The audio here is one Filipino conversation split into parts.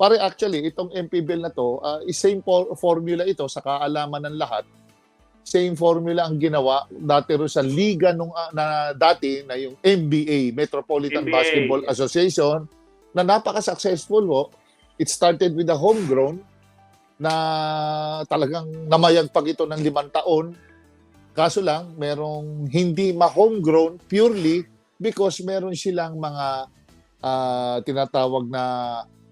Pare, actually, itong MPBL na 'to, same formula ito sa kaalaman ng lahat. Same formula ang ginawa dati rin sa liga nung, na dati na yung NBA, Metropolitan NBA, Basketball yes. Association, na napaka-successful ho. It started with the homegrown na talagang namayagpag ito ng 5 taon. Kaso lang, merong hindi ma-homegrown purely because meron silang mga tinatawag na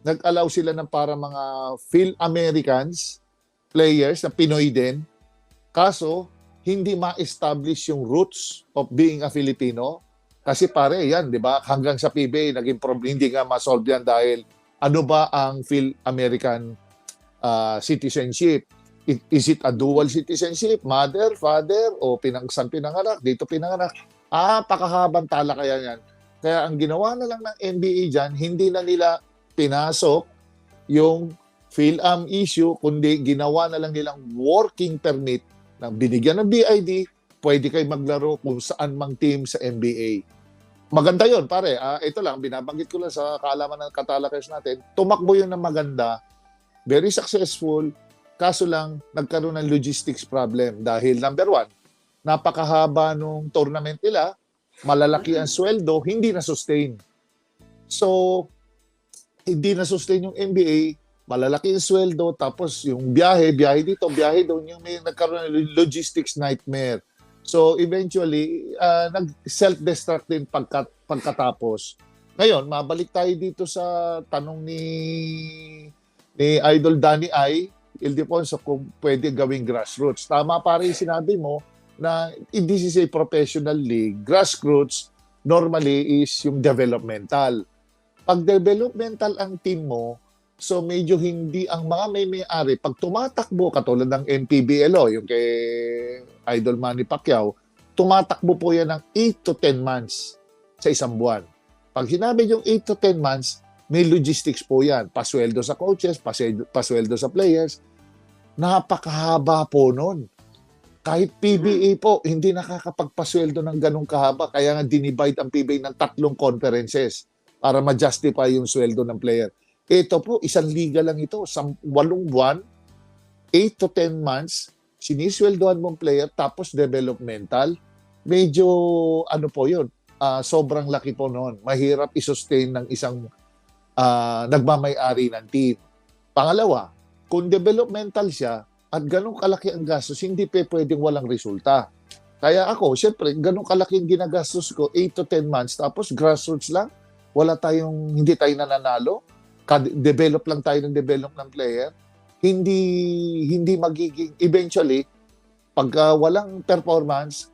nag-allow sila ng para mga Phil-Americans players na Pinoy din. Kaso, hindi ma-establish yung roots of being a Filipino. Kasi pare, yan, di ba? Hanggang sa PBA, naging problem, hindi nga ma-solve yan dahil ano ba ang Phil-American citizenship? Is it a dual citizenship? Mother, father, o saan pinanganak? Dito pinanganak? Pakahabang talakayan yan. Kaya ang ginawa na lang ng NBA dyan, hindi na nila pinasok yung PhilAm issue, kundi ginawa na lang nilang working permit na binigyan ng BID, pwede kayo maglaro kung saan mang team sa NBA. Maganda yon pare. Ito lang, binabanggit ko lang sa kaalaman ng katalakers natin. Tumakbo yun ng maganda, very successful, kaso lang nagkaroon ng logistics problem dahil number one, napakahaba nung tournament nila, malalaki ang sweldo, hindi na-sustain. So, hindi na-sustain yung NBA, malalaki yung sweldo, tapos yung biyahe dito, biyahe doon, yung may nagkaroon ng logistics nightmare. So eventually, nag-self-destruct din pagkatapos. Ngayon, mabalik tayo dito sa tanong ni Idol Danny I. Ildefonso kung pwede gawing grassroots. Tama pare yung sinabi mo na this is a professional league. Grassroots normally is yung developmental. Pag developmental ang team mo, so medyo hindi ang mga may-ari, pag tumatakbo, katulad ng NPBL, yung kay Idol Manny Pacquiao, tumatakbo po yan ng 8 to 10 months sa isang buwan. Pag sinabi yung 8 to 10 months, may logistics po yan. Pasweldo sa coaches, pasweldo sa players. Napakahaba po nun. Kahit PBA po, hindi nakakapagpasweldo ng ganong kahaba. Kaya nga dinivide ang PBA ng 3 conferences para ma-justify yung sweldo ng player. Ito po, isang liga lang ito. 8 buwan, 8 to 10 months, sinisweldohan mong player, tapos developmental. Medyo, ano po yun, sobrang laki po noon. Mahirap i-sustain ng isang nagmamay-ari ng team. Pangalawa, kung developmental siya, at ganun kalaki ang gastos, hindi pwedeng walang resulta. Kaya ako, syempre, ganun kalaki ang ginagastos ko, 8 to 10 months, tapos grassroots lang, hindi tayo nananalo, develop lang tayo ng develop ng player, hindi magiging, eventually, pag walang performance,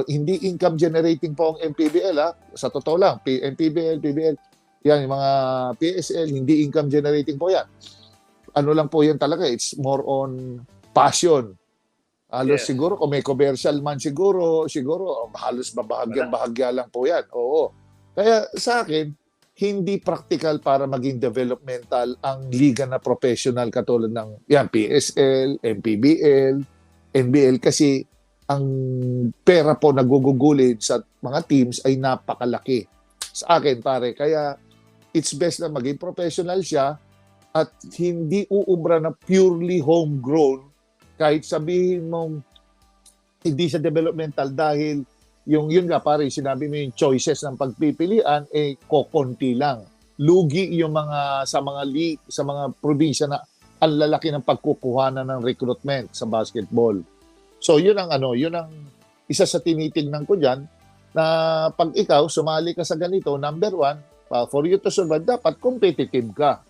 hindi income generating po ang MPBL, sa totoo lang, MPBL, PBL, yan, yung mga PSL, hindi income generating po yan. Ano lang po yan talaga, it's more on passion. Halos siguro, kung may commercial man siguro, halos bahagya lang po yan. Oo. Kaya sa akin, hindi practical para maging developmental ang liga na professional katulad ng PSL, MPBL, NBL kasi ang pera po nagugugulid sa mga teams ay napakalaki. Sa akin pare, kaya it's best na maging professional siya at hindi uubra na purely homegrown kahit sabihin mong hindi siya developmental dahil yun nga pare, sinabi mo yung choices ng pagpipilian, kokonti lang. Lugi yung sa mga probinsya na ang lalaki ng pagkukuhanan ng recruitment sa basketball. So yun ang isa sa tinitingnan ko diyan na pag ikaw sumali ka sa ganito, number one, for you to survive, dapat competitive ka.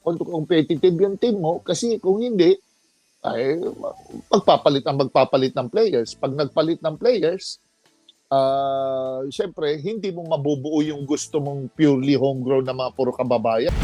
Kung competitive yung team mo, kasi kung hindi, ay magpapalit ng players. Pag nagpalit ng players, syempre, hindi mo mabubuo yung gusto mong purely homegrown na mga puro kababayan.